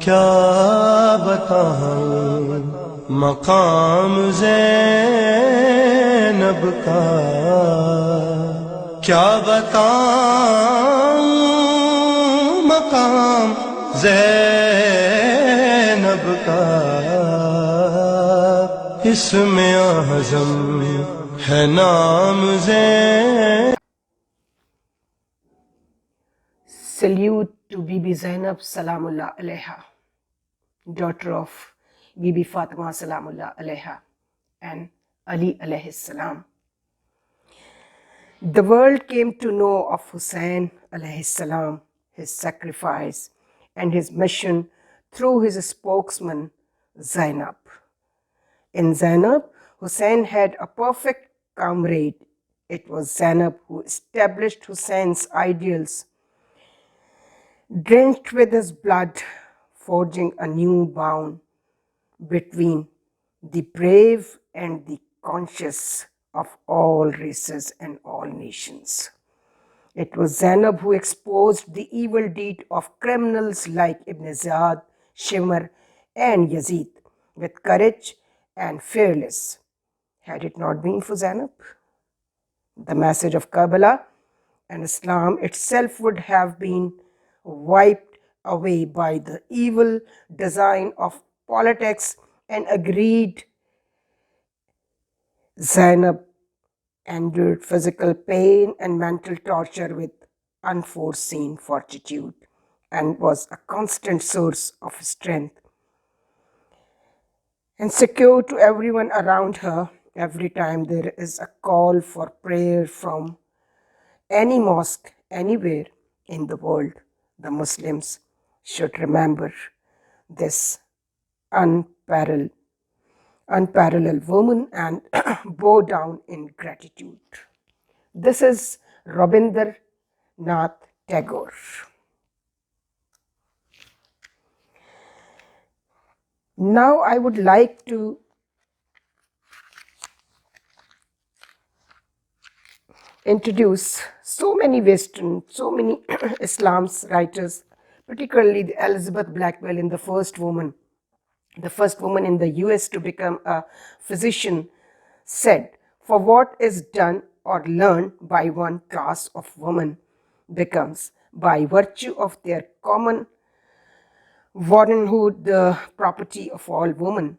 کیا بتاؤں مقام زینب کا، کیا بتاؤں مقام زینب کا، اس میں اعظم ہے نام زینب. Salute to Bibi Zainab Salamullah Alaiha, daughter of Bibi Fatima Salamullah Alaiha and Ali alayhi salam. The world came to know of Hussein alayhi salam, his sacrifice and his mission through his spokesman Zainab. In Zainab, Hussein had a perfect comrade. It was Zainab who established Hussein's ideals, drenched with his blood, forging a new bond between the brave and the conscious of all races and all nations. It was Zainab who exposed the evil deed of criminals like Ibn Ziyad, Shimr, and Yazid with courage and fearless. Had it not been for Zainab, the message of Karbala and Islam itself would have been wiped away by the evil design of politics and agreed. Zainab endured physical pain and mental torture with unforeseen fortitude and was a constant source of strength and secure to everyone around her. Every time there is a call for prayer from any mosque anywhere in the world, the Muslims should remember this unparalleled woman and bow down in gratitude. This is Rabindranath Tagore. Now I would like to introduce so many Islam's writers, particularly the Elizabeth Blackwell, the first woman in the US to become a physician, said, "For what is done or learned by one class of women becomes, by virtue of their common womanhood, the property of all women.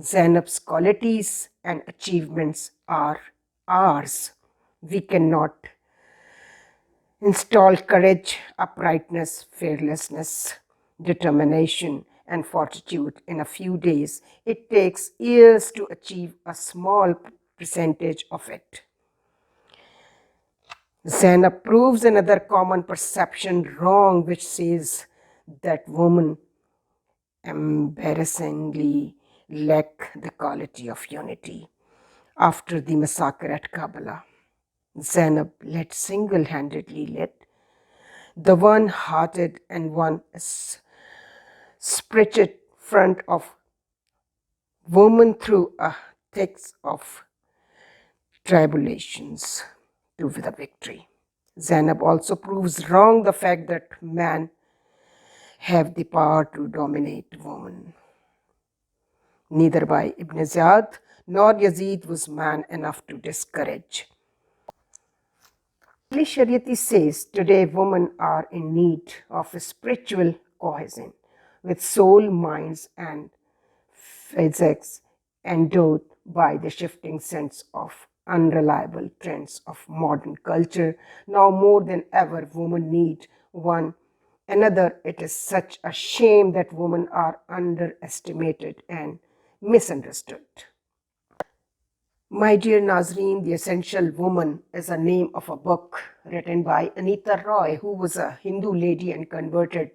Zainab's qualities and achievements are ours. We cannot install courage, uprightness, fearlessness, determination, and fortitude in a few days. It takes years to achieve a small percentage of it." Zainab proves another common perception wrong, which says that women embarrassingly lack the quality of unity. After the massacre at Karbala, Zainab single-handedly led the one-hearted and one-spirited front of women through a thick of tribulations to the victory. Zainab also proves wrong the fact that men have the power to dominate women. Neither by Ibn Ziyad nor Yazid was man enough to discourage. Ali Shariati says today women are in need of a spiritual cohesion with soul, minds, and physics endowed by the shifting sense of unreliable trends of modern culture. Now more than ever, women need one another. It is such a shame that women are underestimated and misunderstood. My dear Nazreen, The Essential Woman is a name of a book written by Anita Roy, who was a Hindu lady and converted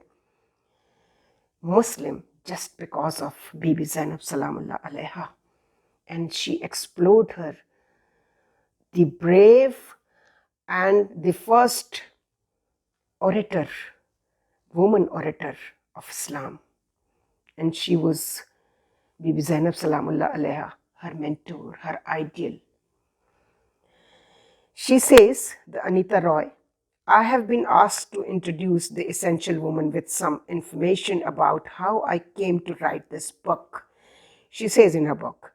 Muslim just because of Bibi Zainab Salamullah Alaiha. And she explored her, the brave and the first woman orator of Islam. And she was Bibi Zainab Salamullah Alaiha, her mentor, her ideal. She says, the Anita Roy, I have been asked to introduce The Essential Woman with some information about how I came to write this book. She says in her book,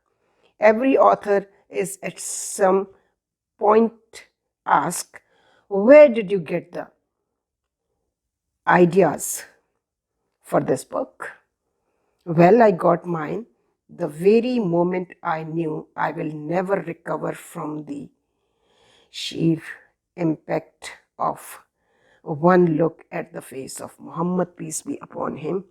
every author is at some point asked, where did you get the ideas for this book? Well, I got mine the very moment I knew I will never recover from the sheer impact of one look at the face of Muhammad, peace be upon him,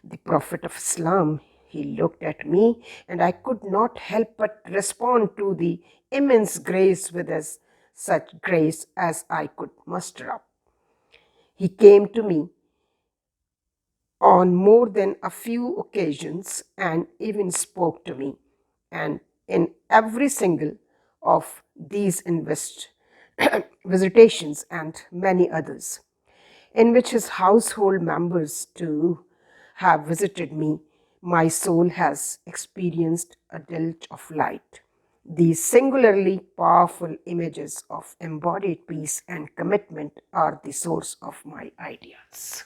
the Prophet of Islam. He looked at me, and I could not help but respond to the immense grace with as such grace as I could muster up. He came to me on more than a few occasions and even spoke to me, and in every single of these visitations and many others, in which his household members too have visited me, my soul has experienced a deluge of light. These singularly powerful images of embodied peace and commitment are the source of my ideas.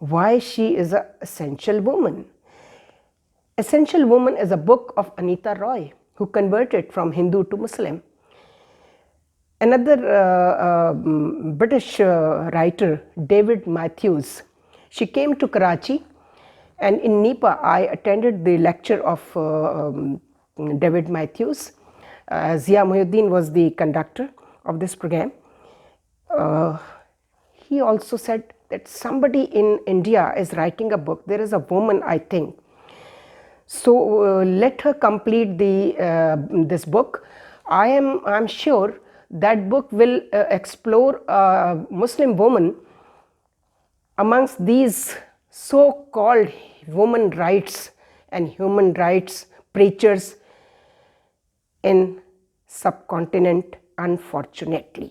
why she is an essential woman. Essential Woman is a book of Anita Roy, who converted from Hindu to Muslim. Another British writer, David Matthews, she came to Karachi, and in Nipa I attended the lecture of David Matthews. Zia Muhyiddin was the conductor of this program. He also said that somebody in India is writing a book. There is a woman, I think. So let her complete this book. I'm sure that book will explore a Muslim woman amongst these so-called women rights and human rights preachers in subcontinent, unfortunately.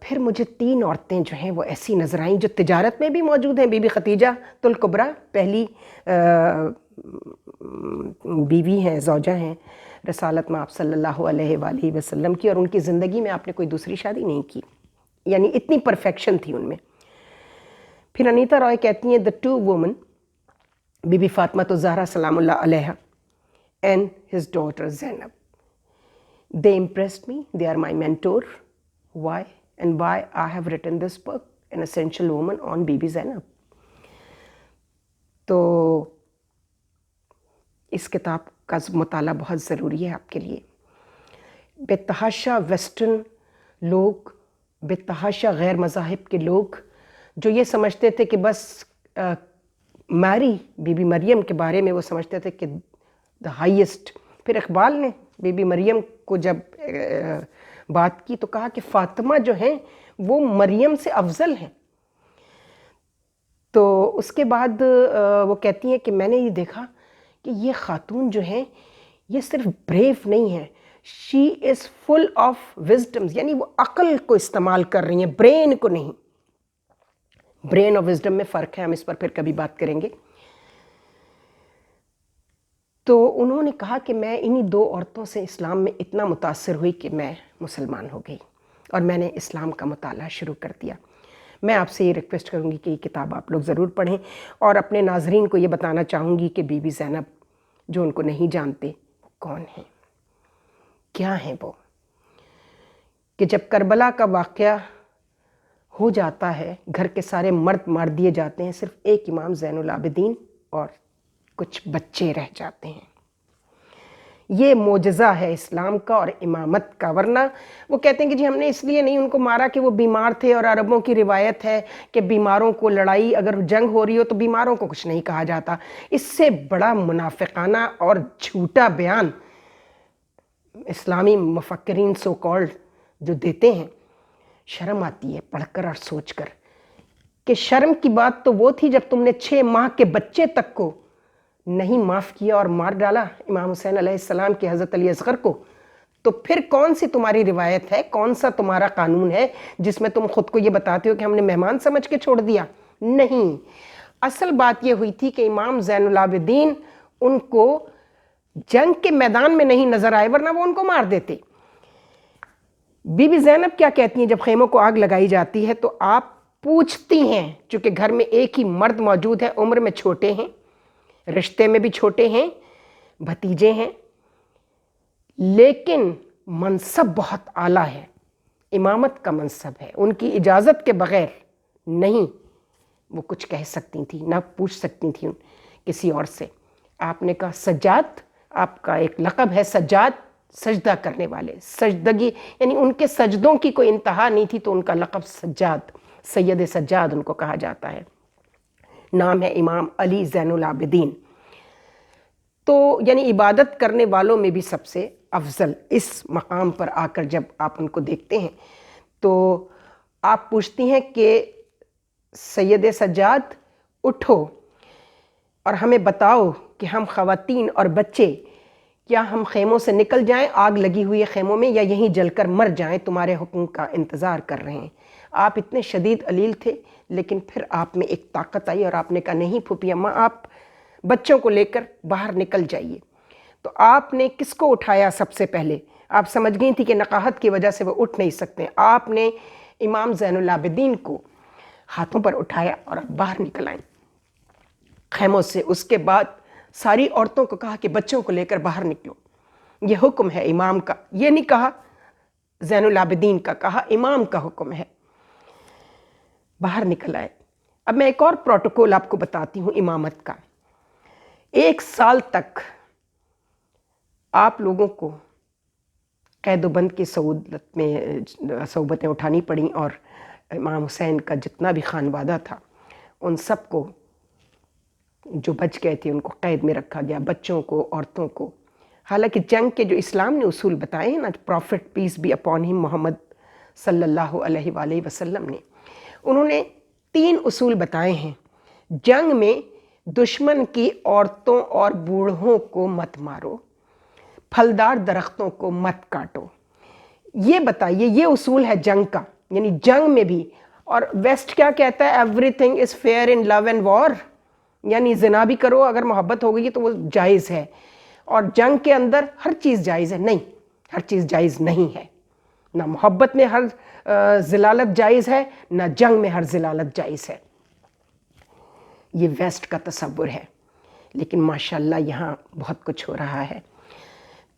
پھر مجھے 3 عورتیں جو ہیں وہ ایسی نظر آئیں جو تجارت میں بھی موجود ہیں. بی بی خدیجہ الکبریٰ پہلی بیوی ہیں، زوجہ ہیں رسالت میں آپ صلی اللہ علیہ وآلہ وسلم کی، اور ان کی زندگی میں آپ نے کوئی دوسری شادی نہیں کی، یعنی اتنی پرفیکشن تھی ان میں. پھر انیتا رائے کہتی ہیں the two women Bibi Fatima al-Zahra سلام اللہ علیہ and his daughter Zainab, they impressed me, they are my mentor. Why? And why I have written this book, An Essential Woman on Bibi Zainab. تو اس کتاب کا مطالعہ بہت ضروری ہے آپ کے لیے. بے تحاشا ویسٹرن لوگ، بے تحاشا غیر مذاہب کے لوگ جو یہ سمجھتے تھے کہ بس میری بی بی مریم کے بارے میں وہ سمجھتے تھے کہ دا ہائیسٹ. پھر اقبال نے بی بی مریم کو جب بات کی تو کہا کہ فاطمہ جو ہیں وہ مریم سے افضل ہیں. تو اس کے بعد وہ کہتی ہیں کہ میں نے یہ دیکھا کہ یہ خاتون جو ہیں یہ صرف بریو نہیں ہے، شی از فل آف وزڈمز، یعنی وہ عقل کو استعمال کر رہی ہیں، برین کو نہیں. برین اور وزڈم میں فرق ہے، ہم اس پر پھر کبھی بات کریں گے. تو انہوں نے کہا کہ میں انہی 2 عورتوں سے اسلام میں اتنا متاثر ہوئی کہ میں مسلمان ہو گئی اور میں نے اسلام کا مطالعہ شروع کر دیا. میں آپ سے یہ ریکویسٹ کروں گی کہ یہ کتاب آپ لوگ ضرور پڑھیں، اور اپنے ناظرین کو یہ بتانا چاہوں گی کہ بی بی زینب جو ان کو نہیں جانتے وہ کون ہیں، کیا ہیں وہ. کہ جب کربلا کا واقعہ ہو جاتا ہے، گھر کے سارے مرد مار دیے جاتے ہیں، صرف ایک امام زین العابدین اور کچھ بچے رہ جاتے ہیں. یہ معجزہ ہے اسلام کا اور امامت کا. ورنہ وہ کہتے ہیں کہ جی ہم نے اس لیے نہیں ان کو مارا کہ وہ بیمار تھے، اور عربوں کی روایت ہے کہ بیماروں کو لڑائی اگر جنگ ہو رہی ہو تو بیماروں کو کچھ نہیں کہا جاتا. اس سے بڑا منافقانہ اور جھوٹا بیان اسلامی مفکرین سو کالڈ جو دیتے ہیں. شرم آتی ہے پڑھ کر اور سوچ کر کہ شرم کی بات تو وہ تھی جب تم نے 6 ماہ کے بچے تک کو نہیں معاف کیا اور مار ڈالا امام حسین علیہ السلام کے حضرت علی اصغر کو. تو پھر کون سی تمہاری روایت ہے، کون سا تمہارا قانون ہے جس میں تم خود کو یہ بتاتے ہو کہ ہم نے مہمان سمجھ کے چھوڑ دیا؟ نہیں، اصل بات یہ ہوئی تھی کہ امام زین العابدین ان کو جنگ کے میدان میں نہیں نظر آئے، ورنہ وہ ان کو مار دیتے. بی بی زینب کیا کہتی ہیں جب خیموں کو آگ لگائی جاتی ہے تو آپ پوچھتی ہیں، چونکہ گھر میں ایک ہی مرد موجود ہے، عمر میں چھوٹے ہیں، رشتے میں بھی چھوٹے ہیں، بھتیجے ہیں، لیکن منصب بہت اعلیٰ ہے، امامت کا منصب ہے. ان کی اجازت کے بغیر نہیں وہ کچھ کہہ سکتی تھیں، نہ پوچھ سکتی تھیں کسی اور سے. آپ نے کہا سجاد، آپ کا ایک لقب ہے سجاد، سجدہ کرنے والے. سجدگی یعنی ان کے سجدوں کی کوئی انتہا نہیں تھی، تو ان کا لقب سجاد، سید سجاد ان کو کہا جاتا ہے. نام ہے امام علی زین العابدین. تو یعنی عبادت کرنے والوں میں بھی سب سے افضل. اس مقام پر آ کر جب آپ ان کو دیکھتے ہیں تو آپ پوچھتی ہیں کہ سید سجاد اٹھو اور ہمیں بتاؤ کہ ہم خواتین اور بچے کیا ہم خیموں سے نکل جائیں، آگ لگی ہوئی ہے خیموں میں، یا یہیں جل کر مر جائیں، تمہارے حکم کا انتظار کر رہے ہیں. آپ اتنے شدید علیل تھے، لیکن پھر آپ میں ایک طاقت آئی اور آپ نے کہا نہیں پھوپھی اماں، آپ بچوں کو لے کر باہر نکل جائیے. تو آپ نے کس کو اٹھایا سب سے پہلے؟ آپ سمجھ گئی تھی کہ نقاہت کی وجہ سے وہ اٹھ نہیں سکتے. آپ نے امام زین العابدین کو ہاتھوں پر اٹھایا اور آپ باہر نکل آئیں خیموں سے. اس کے بعد ساری عورتوں کو کہا کہ بچوں کو لے کر باہر نکلو، یہ حکم ہے امام کا. یہ نہیں کہا زین العابدین کا، کہا امام کا حکم ہے. باہر نکل آئے. اب میں ایک اور پروٹوکول آپ کو بتاتی ہوں امامت کا. 1 سال تک آپ لوگوں کو قید و بند کی سعودت میں صعوبتیں اٹھانی پڑیں، اور امام حسین کا جتنا بھی خانوادہ تھا ان سب کو جو بچ گئے تھے ان کو قید میں رکھا گیا، بچوں کو، عورتوں کو. حالانکہ جنگ کے جو اسلام نے اصول بتائے ہیں نا، profit piece be upon him محمد صلی اللہ علیہ وآلہ وسلم نے، انہوں نے 3 اصول بتائے ہیں. جنگ میں دشمن کی عورتوں اور بوڑھوں کو مت مارو، پھلدار درختوں کو مت کاٹو. یہ بتائیے، یہ اصول ہے جنگ کا. یعنی جنگ میں بھی. اور ویسٹ کیا کہتا ہے؟ Everything is fair in love and war, یعنی زنا بھی کرو اگر محبت ہو گئی تو وہ جائز ہے، اور جنگ کے اندر ہر چیز جائز ہے. نہیں، ہر چیز جائز نہیں ہے. نہ محبت میں ہر ذلالت جائز ہے، نہ جنگ میں ہر ذلالت جائز ہے. یہ ویسٹ کا تصور ہے، لیکن ماشاءاللہ یہاں بہت کچھ ہو رہا ہے.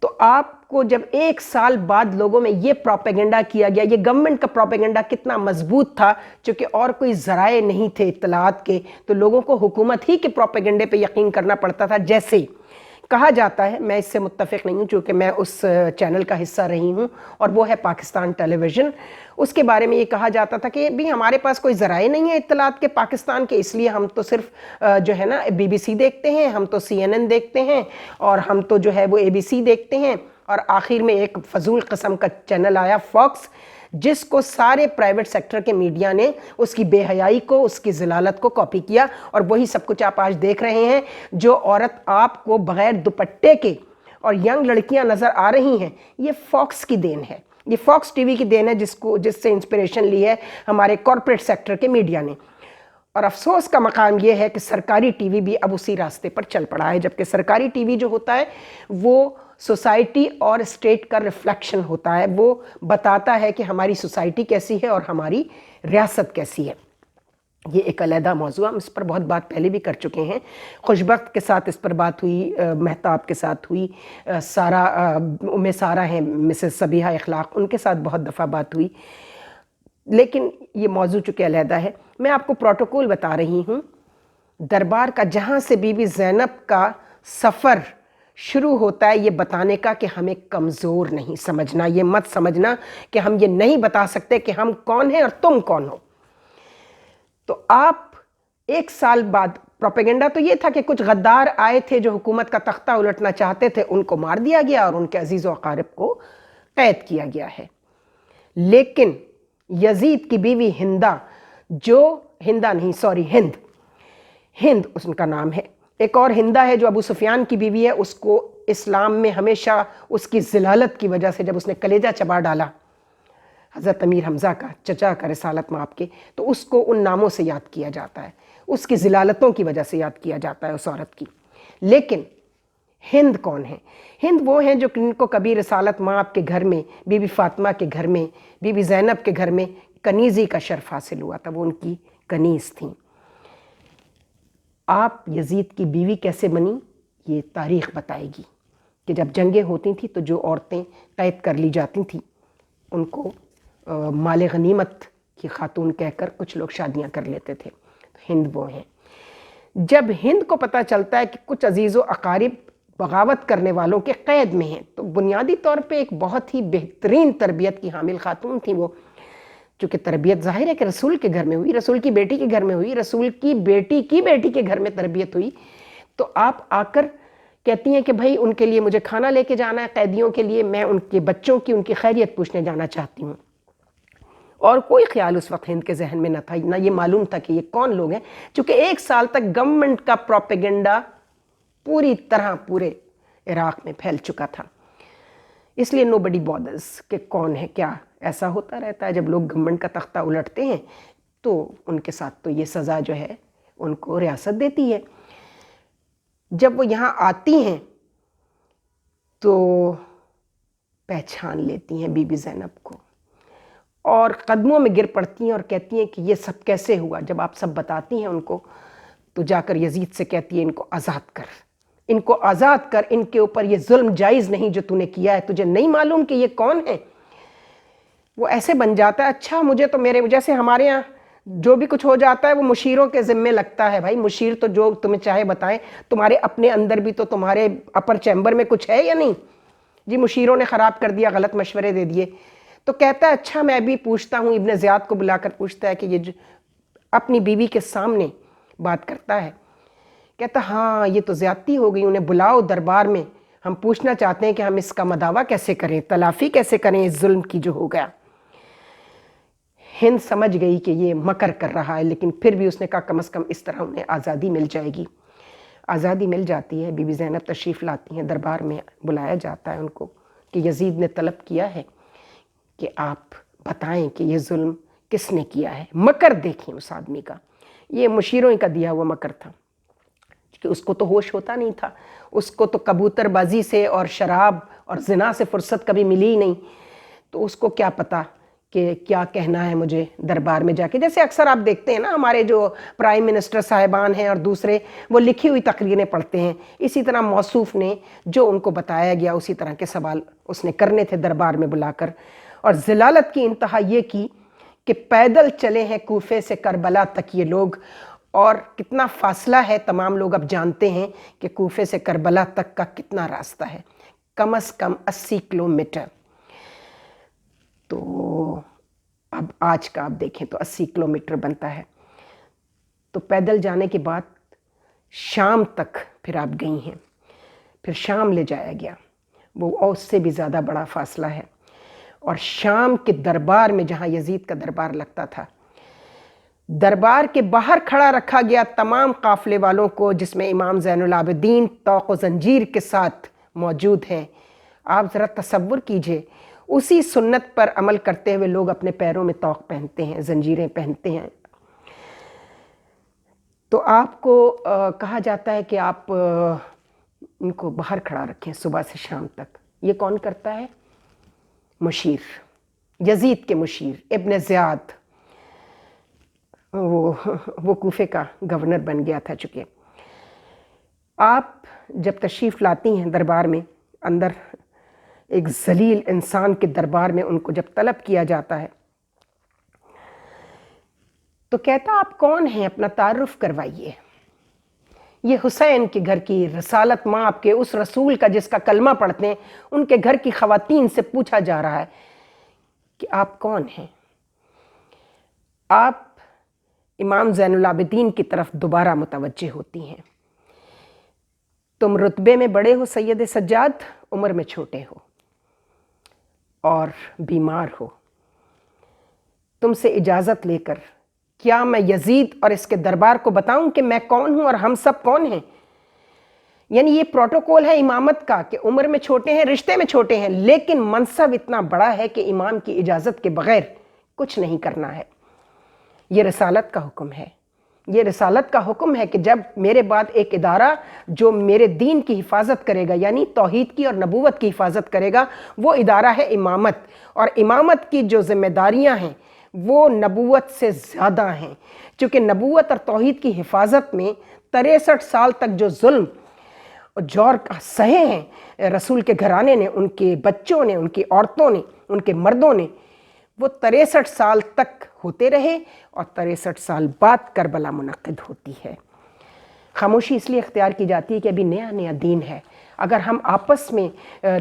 تو آپ کو جب 1 سال بعد لوگوں میں یہ پروپیگنڈا کیا گیا، یہ گورنمنٹ کا پروپیگنڈا کتنا مضبوط تھا، چونکہ اور کوئی ذرائع نہیں تھے اطلاعات کے، تو لوگوں کو حکومت ہی کے پروپیگنڈے پہ یقین کرنا پڑتا تھا. جیسے کہا جاتا ہے، میں اس سے متفق نہیں ہوں چونکہ میں اس چینل کا حصہ رہی ہوں، اور وہ ہے پاکستان ٹیلی ویژن. اس کے بارے میں یہ کہا جاتا تھا کہ بھی ہمارے پاس کوئی ذرائع نہیں ہے اطلاعات کے پاکستان کے، اس لیے ہم تو صرف جو ہے نا BBC دیکھتے ہیں، ہم تو CNN دیکھتے ہیں، اور ہم تو جو ہے وہ ABC دیکھتے ہیں. اور آخر میں ایک فضول قسم کا چینل آیا فاکس، جس کو سارے پرائیویٹ سیکٹر کے میڈیا نے اس کی بے حیائی کو، اس کی ذلالت کو کاپی کیا، اور وہی سب کچھ آپ آج دیکھ رہے ہیں. جو عورت آپ کو بغیر دوپٹے کے اور ینگ لڑکیاں نظر آ رہی ہیں، یہ فاکس کی دین ہے، یہ فاکس ٹی وی کی دین ہے، جس سے انسپریشن لی ہے ہمارے کارپوریٹ سیکٹر کے میڈیا نے. اور افسوس کا مقام یہ ہے کہ سرکاری ٹی وی بھی اب اسی راستے پر چل پڑا ہے، جبکہ سرکاری ٹی وی جو ہوتا ہے وہ سوسائٹی اور اسٹیٹ کا ریفلیکشن ہوتا ہے. وہ بتاتا ہے کہ ہماری سوسائٹی کیسی ہے اور ہماری ریاست کیسی ہے. یہ ایک علیحدہ موضوع، ہم اس پر بہت بات پہلے بھی کر چکے ہیں. خوشبخت کے ساتھ اس پر بات ہوئی، مہتاب کے ساتھ ہوئی، سارہ ہیں مسز صبیحہ اخلاق، ان کے ساتھ بہت دفعہ بات ہوئی. لیکن یہ موضوع چونکہ علیحدہ ہے، میں آپ کو پروٹوکول بتا رہی ہوں. دربار کا جہاں سے بی بی زینب کا سفر شروع ہوتا ہے یہ بتانے کا کہ ہمیں کمزور نہیں سمجھنا، یہ مت سمجھنا کہ ہم یہ نہیں بتا سکتے کہ ہم کون ہیں اور تم کون ہو. تو آپ 1 سال بعد پروپیگنڈا تو یہ تھا کہ کچھ غدار آئے تھے جو حکومت کا تختہ الٹنا چاہتے تھے، ان کو مار دیا گیا اور ان کے عزیز و اقارب کو قید کیا گیا ہے. لیکن یزید کی بیوی ہندہ، ہند اس کا نام ہے، ایک اور ہندہ ہے جو ابو سفیان کی بیوی ہے، اس کو اسلام میں ہمیشہ اس کی ذلالت کی وجہ سے، جب اس نے کلیجہ چبا ڈالا حضرت امیر حمزہ کا، چچا کا رسالت میں آپ کے، تو اس کو ان ناموں سے یاد کیا جاتا ہے، اس کی ذلالتوں کی وجہ سے یاد کیا جاتا ہے اس عورت کی. لیکن ہند کون ہے؟ ہند وہ ہیں جو ان کو کبھی رسالت مآب کے گھر میں، بی بی فاطمہ کے گھر میں، بی بی زینب کے گھر میں کنیزی کا شرف حاصل ہوا تھا، وہ ان کی کنیز تھیں. آپ یزید کی بیوی کیسے بنی؟ یہ تاریخ بتائے گی کہ جب جنگیں ہوتی تھیں تو جو عورتیں قید کر لی جاتی تھیں ان کو مال غنیمت کی خاتون کہہ کر کچھ لوگ شادیاں کر لیتے تھے. ہند وہ ہیں. جب ہند کو پتہ چلتا ہے کہ کچھ عزیز و اقارب بغاوت کرنے والوں کے قید میں ہیں، تو بنیادی طور پہ ایک بہت ہی بہترین تربیت کی حامل خاتون تھیں وہ، چونکہ تربیت ظاہر ہے کہ رسول کے گھر میں ہوئی، رسول کی بیٹی کے گھر میں ہوئی، رسول کی بیٹی کی بیٹی کے گھر میں تربیت ہوئی. تو آپ آ کر کہتی ہیں کہ بھائی ان کے لیے مجھے کھانا لے کے جانا ہے، قیدیوں کے لیے میں ان کے بچوں کی، ان کی خیریت پوچھنے جانا چاہتی ہوں. اور کوئی خیال اس وقت ہند کے ذہن میں نہ تھا، نہ یہ معلوم تھا کہ یہ کون لوگ ہیں، چونکہ 1 سال تک گورنمنٹ کا پروپیگنڈا پوری طرح پورے عراق میں پھیل چکا تھا. اس لیے nobody bothers کہ کون ہے کیا. ایسا ہوتا رہتا ہے جب لوگ گورنمنٹ کا تختہ الٹتے ہیں تو ان کے ساتھ تو یہ سزا جو ہے ان کو ریاست دیتی ہے. جب وہ یہاں آتی ہیں تو پہچان لیتی ہیں بی بی زینب کو اور قدموں میں گر پڑتی ہیں اور کہتی ہیں کہ یہ سب کیسے ہوا. جب آپ سب بتاتی ہیں ان کو تو جا کر یزید سے کہتی ہے ان کو آزاد کر، ان کو آزاد کر، ان کے اوپر یہ ظلم جائز نہیں جو تو نے کیا ہے. تجھے نہیں معلوم کہ یہ کون ہے؟ وہ ایسے بن جاتا ہے اچھا مجھے تو میرے جیسے ہمارے ہاں جو بھی کچھ ہو جاتا ہے وہ مشیروں کے ذمے لگتا ہے. بھائی مشیر تو جو تمہیں چاہے بتائیں، تمہارے اپنے اندر بھی تو تمہارے اپر چیمبر میں کچھ ہے یا نہیں؟ جی مشیروں نے خراب کر دیا، غلط مشورے دے دیے. تو کہتا ہے اچھا میں بھی پوچھتا ہوں، ابن زیاد کو بلا کر پوچھتا ہے کہ یہ جو اپنی بیوی کے سامنے بات کرتا ہے، کہتا ہاں یہ تو زیادتی ہو گئی، انہیں بلاؤ دربار میں، ہم پوچھنا چاہتے ہیں کہ ہم اس کا مداوع کیسے کریں، تلافی کیسے کریں اس ظلم کی جو ہو گیا. ہند سمجھ گئی کہ یہ مکر کر رہا ہے، لیکن پھر بھی اس نے کہا کم از کم اس طرح انہیں آزادی مل جائے گی. آزادی مل جاتی ہے. بی بی زینب تشریف لاتی ہیں، دربار میں بلایا جاتا ہے ان کو کہ یزید نے طلب کیا ہے کہ آپ بتائیں کہ یہ ظلم کس نے کیا ہے. مکر دیکھیں اس آدمی کا، یہ مشیروں کا دیا ہوا مکر تھا کہ اس کو تو ہوش ہوتا نہیں تھا، اس کو تو کبوتر بازی سے اور شراب اور زنا سے فرصت کبھی ملی ہی نہیں، تو اس کو کیا پتا کہ کیا کہنا ہے مجھے دربار میں جا کے. جیسے اکثر آپ دیکھتے ہیں نا ہمارے جو پرائم منسٹر صاحبان ہیں اور دوسرے، وہ لکھی ہوئی تقریریں پڑھتے ہیں. اسی طرح موصوف نے جو ان کو بتایا گیا اسی طرح کے سوال اس نے کرنے تھے دربار میں بلا کر. اور ذلالت کی انتہا یہ کی کہ پیدل چلے ہیں کوفے سے کربلا تک یہ لوگ، اور کتنا فاصلہ ہے تمام لوگ اب جانتے ہیں کہ کوفے سے کربلا تک کا کتنا راستہ ہے، کم از کم 80 کلومیٹر. تو اب آج کا آپ دیکھیں تو 80 کلومیٹر بنتا ہے. تو پیدل جانے کے بعد شام تک پھر آپ گئی ہیں، پھر شام لے جایا گیا، وہ اس سے بھی زیادہ بڑا فاصلہ ہے. اور شام کے دربار میں جہاں یزید کا دربار لگتا تھا، دربار کے باہر کھڑا رکھا گیا تمام قافلے والوں کو، جس میں امام زین العابدین طوق و زنجیر کے ساتھ موجود ہیں. آپ ذرا تصور کیجئے، اسی سنت پر عمل کرتے ہوئے لوگ اپنے پیروں میں طوق پہنتے ہیں، زنجیریں پہنتے ہیں. تو آپ کو کہا جاتا ہے کہ آپ ان کو باہر کھڑا رکھیں صبح سے شام تک. یہ کون کرتا ہے؟ مشیر، یزید کے مشیر ابن زیاد، وہ کوفے کا گورنر بن گیا تھا. چونکہ آپ جب تشریف لاتی ہیں دربار میں، اندر ایک ذلیل انسان کے دربار میں ان کو جب طلب کیا جاتا ہے تو کہتا آپ کون ہیں، اپنا تعارف کروائیے. یہ حسین کے گھر کی رسالت مآب کے اس رسول کا جس کا کلمہ پڑھتے ہیں، ان کے گھر کی خواتین سے پوچھا جا رہا ہے کہ آپ کون ہیں. آپ امام زین العابدین کی طرف دوبارہ متوجہ ہوتی ہیں. تم رتبے میں بڑے ہو سید سجاد، عمر میں چھوٹے ہو اور بیمار ہو. تم سے اجازت لے کر کیا میں یزید اور اس کے دربار کو بتاؤں کہ میں کون ہوں اور ہم سب کون ہیں؟ یعنی یہ پروٹوکول ہے امامت کا کہ عمر میں چھوٹے ہیں، رشتے میں چھوٹے ہیں، لیکن منصب اتنا بڑا ہے کہ امام کی اجازت کے بغیر کچھ نہیں کرنا ہے. یہ رسالت کا حکم ہے. یہ رسالت کا حکم ہے کہ جب میرے بعد ایک ادارہ جو میرے دین کی حفاظت کرے گا، یعنی توحید کی اور نبوت کی حفاظت کرے گا، وہ ادارہ ہے امامت. اور امامت کی جو ذمہ داریاں ہیں وہ نبوت سے زیادہ ہیں، چونکہ نبوت اور توحید کی حفاظت میں 63 سال تک جو ظلم اور جور سہے ہیں رسول کے گھرانے نے، ان کے بچوں نے، ان کی عورتوں نے، ان کے مردوں نے، وہ 63 سال تک ہوتے رہے اور 63 سال بعد کربلا منعقد ہوتی ہے. خاموشی اس لیے اختیار کی جاتی ہے کہ ابھی نیا نیا دین ہے. اگر ہم آپس میں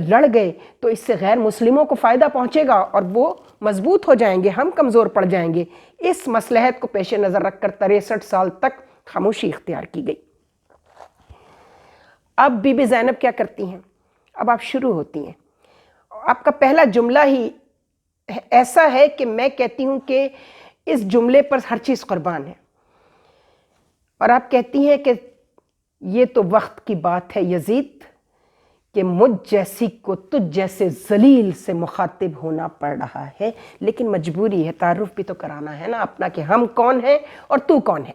لڑ گئے تو اس سے غیر مسلموں کو فائدہ پہنچے گا اور وہ مضبوط ہو جائیں گے، ہم کمزور پڑ جائیں گے. اس مصلحت کو پیش نظر رکھ کر 63 سال تک خاموشی اختیار کی گئی. اب بی بی زینب کیا کرتی ہیں؟ اب آپ شروع ہوتی ہیں. آپ کا پہلا جملہ ہی ایسا ہے کہ میں کہتی ہوں کہ اس جملے پر ہر چیز قربان ہے. اور آپ کہتی ہیں کہ یہ تو وقت کی بات ہے یزید کہ مجھ جیسی کو تجھ جیسے ذلیل سے مخاطب ہونا پڑ رہا ہے، لیکن مجبوری ہے، تعارف بھی تو کرانا ہے نا اپنا کہ ہم کون ہیں اور تو کون ہے.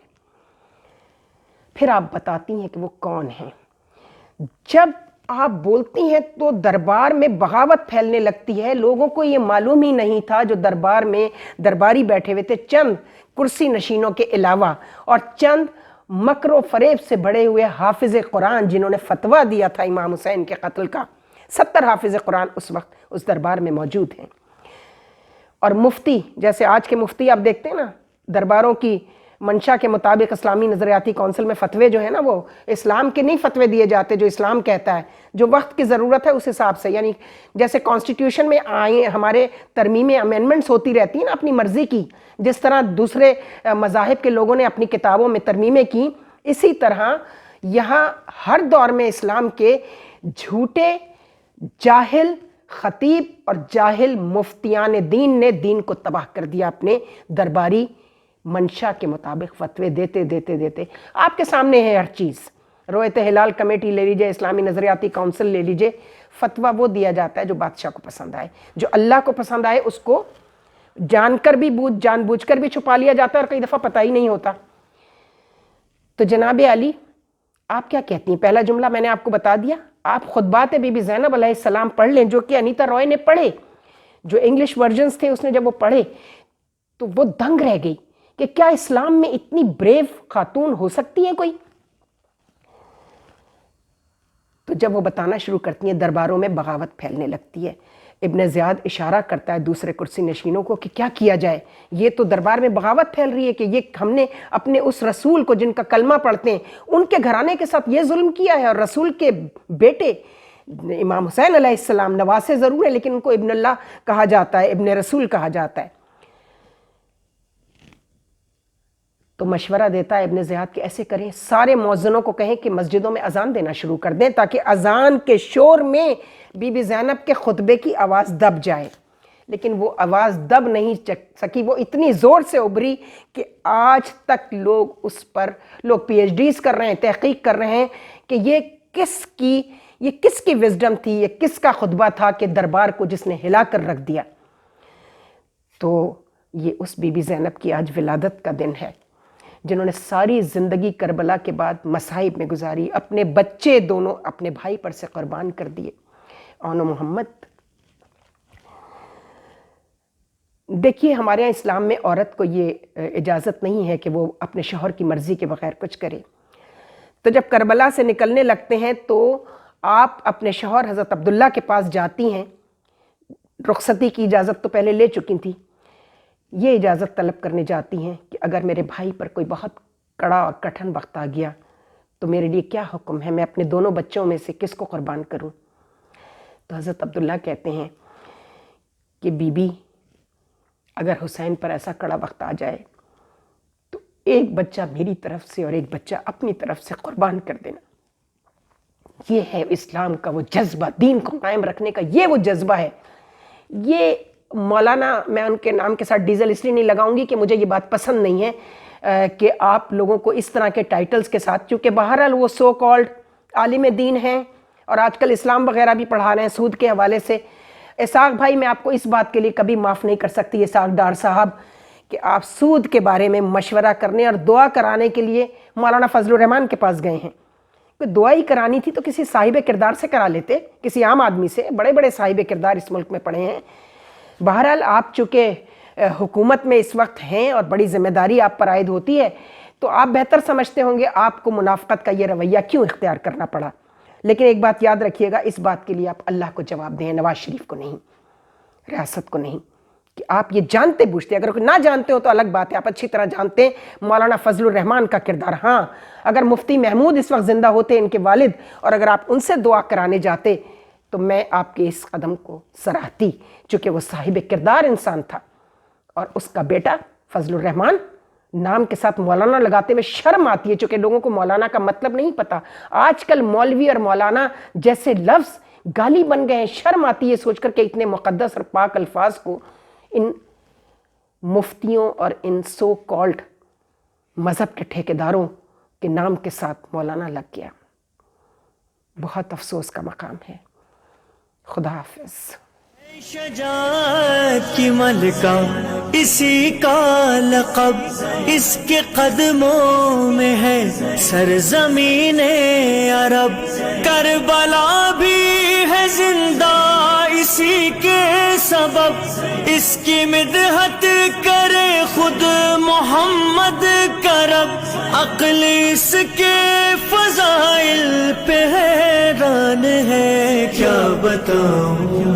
پھر آپ بتاتی ہیں کہ وہ کون ہیں. جب آپ بولتی ہیں تو دربار میں بغاوت پھیلنے لگتی ہے. لوگوں کو یہ معلوم ہی نہیں تھا، جو دربار میں درباری بیٹھے ہوئے تھے چند کرسی نشینوں کے علاوہ اور چند مکر و فریب سے بڑے ہوئے حافظ قرآن جنہوں نے فتویٰ دیا تھا امام حسین کے قتل کا. 70 حافظ قرآن اس وقت اس دربار میں موجود ہیں. اور مفتی، جیسے آج کے مفتی آپ دیکھتے ہیں نا، درباروں کی منشا کے مطابق اسلامی نظریاتی کونسل میں فتوے جو ہیں نا، وہ اسلام کے نہیں فتوے دیے جاتے جو اسلام کہتا ہے، جو وقت کی ضرورت ہے اس حساب سے. یعنی جیسے کانسٹیٹیوشن میں ہمارے ترمیمیں امینڈمنٹس ہوتی رہتی ہیں نا اپنی مرضی کی، جس طرح دوسرے مذاہب کے لوگوں نے اپنی کتابوں میں ترمیمیں کی، اسی طرح یہاں ہر دور میں اسلام کے جھوٹے جاہل خطیب اور جاہل مفتیان دین نے دین کو تباہ کر دیا اپنے درباری منشا کے مطابق فتوے دیتے دیتے دیتے. آپ کے سامنے ہے ہر چیز. رویت ہلال کمیٹی لے لیجئے، اسلامی نظریاتی کونسل لے لیجئے، فتویٰ وہ دیا جاتا ہے جو بادشاہ کو پسند آئے، جو اللہ کو پسند آئے اس کو جان بوجھ کر بھی چھپا لیا جاتا ہے اور کئی دفعہ پتہ ہی نہیں ہوتا. تو جناب علی آپ کیا کہتی ہیں؟ پہلا جملہ میں نے آپ کو بتا دیا. آپ خطبات بی بی زینب علیہ السلام پڑھ لیں جو کہ انیتا رائے نے پڑھے, جو انگلش ورژنز تھے اس نے جب وہ پڑھے تو وہ دنگ رہ گئی کہ کیا اسلام میں اتنی بریو خاتون ہو سکتی ہیں کوئی. تو جب وہ بتانا شروع کرتی ہیں درباروں میں بغاوت پھیلنے لگتی ہے. ابن زیاد اشارہ کرتا ہے دوسرے کرسی نشینوں کو کہ کیا کیا جائے, یہ تو دربار میں بغاوت پھیل رہی ہے کہ یہ ہم نے اپنے اس رسول کو جن کا کلمہ پڑھتے ہیں ان کے گھرانے کے ساتھ یہ ظلم کیا ہے, اور رسول کے بیٹے امام حسین علیہ السلام نواسے ضرور ہیں لیکن ان کو ابن اللہ کہا جاتا ہے, ابن رسول کہا جاتا ہے. تو مشورہ دیتا ہے ابن زیاد کہ ایسے کریں, سارے مؤذنوں کو کہیں کہ مسجدوں میں اذان دینا شروع کر دیں تاکہ اذان کے شور میں بی بی زینب کے خطبے کی آواز دب جائے. لیکن وہ آواز دب نہیں سکی, وہ اتنی زور سے ابھری کہ آج تک لوگ اس پر پی ایچ ڈیز کر رہے ہیں, تحقیق کر رہے ہیں کہ یہ کس کی وزڈم تھی, یہ کس کا خطبہ تھا کہ دربار کو جس نے ہلا کر رکھ دیا. تو یہ اس بی بی زینب کی آج ولادت کا دن ہے جنہوں نے ساری زندگی کربلا کے بعد مصائب میں گزاری, اپنے بچے دونوں اپنے بھائی پر سے قربان کر دیے. آن محمد دیکھیے, ہمارے یہاں اسلام میں عورت کو یہ اجازت نہیں ہے کہ وہ اپنے شوہر کی مرضی کے بغیر کچھ کرے. تو جب کربلا سے نکلنے لگتے ہیں تو آپ اپنے شوہر حضرت عبداللہ کے پاس جاتی ہیں. رخصتی کی اجازت تو پہلے لے چکی تھی, یہ اجازت طلب کرنے جاتی ہیں کہ اگر میرے بھائی پر کوئی بہت کڑا اور کٹھن وقت آ گیا تو میرے لیے کیا حکم ہے, میں اپنے دونوں بچوں میں سے کس کو قربان کروں. تو حضرت عبداللہ کہتے ہیں کہ بی بی اگر حسین پر ایسا کڑا وقت آ جائے تو ایک بچہ میری طرف سے اور ایک بچہ اپنی طرف سے قربان کر دینا. یہ ہے اسلام کا وہ جذبہ, دین کو قائم رکھنے کا یہ وہ جذبہ ہے. یہ مولانا, میں ان کے نام کے ساتھ ڈیزل اس لیے نہیں لگاؤں گی کہ مجھے یہ بات پسند نہیں ہے کہ آپ لوگوں کو اس طرح کے ٹائٹلز کے ساتھ, چونکہ بہرحال وہ سو کالڈ عالم دین ہیں اور آج کل اسلام وغیرہ بھی پڑھا رہے ہیں سود کے حوالے سے. اسحاق بھائی میں آپ کو اس بات کے لیے کبھی معاف نہیں کر سکتی, اسحاق ڈار صاحب, کہ آپ سود کے بارے میں مشورہ کرنے اور دعا کرانے کے لیے مولانا فضل الرحمان کے پاس گئے ہیں. کوئی دعا ہی کرانی تھی تو کسی صاحب کردار سے کرا لیتے, کسی عام آدمی سے. بڑے بڑے صاحب کردار اس ملک میں پڑے ہیں. بہرحال آپ چونکہ حکومت میں اس وقت ہیں اور بڑی ذمہ داری آپ پر عائد ہوتی ہے تو آپ بہتر سمجھتے ہوں گے آپ کو منافقت کا یہ رویہ کیوں اختیار کرنا پڑا. لیکن ایک بات یاد رکھیے گا, اس بات کے لیے آپ اللہ کو جواب دیں, نواز شریف کو نہیں, ریاست کو نہیں, کہ آپ یہ جانتے بوجھتے. اگر نہ جانتے ہو تو الگ بات ہے, آپ اچھی طرح جانتے ہیں مولانا فضل الرحمان کا کردار. ہاں اگر مفتی محمود اس وقت زندہ ہوتے, ان کے والد, اور اگر آپ ان سے دعا کرانے جاتے تو میں آپ کے اس قدم کو سراہتی, چونکہ وہ صاحب کردار انسان تھا. اور اس کا بیٹا فضل الرحمان نام کے ساتھ مولانا لگاتے ہوئے شرم آتی ہے, چونکہ لوگوں کو مولانا کا مطلب نہیں پتا. آج کل مولوی اور مولانا جیسے لفظ گالی بن گئے ہیں. شرم آتی ہے سوچ کر کہ اتنے مقدس اور پاک الفاظ کو ان مفتیوں اور ان سو کالڈ مذہب کے ٹھیکیداروں کے نام کے ساتھ مولانا لگ گیا. بہت افسوس کا مقام ہے. خدا حافظ. شجاعت کی ملکہ اسی کا لقب, اس کے قدموں میں ہے سرزمین عرب. کربلا بھی ہے زندہ اسی کے سبب, اس کی مدحت کرے خود محمد کرب. عقل اس کے فضائل پہ حیران ہے, کیا بتاؤں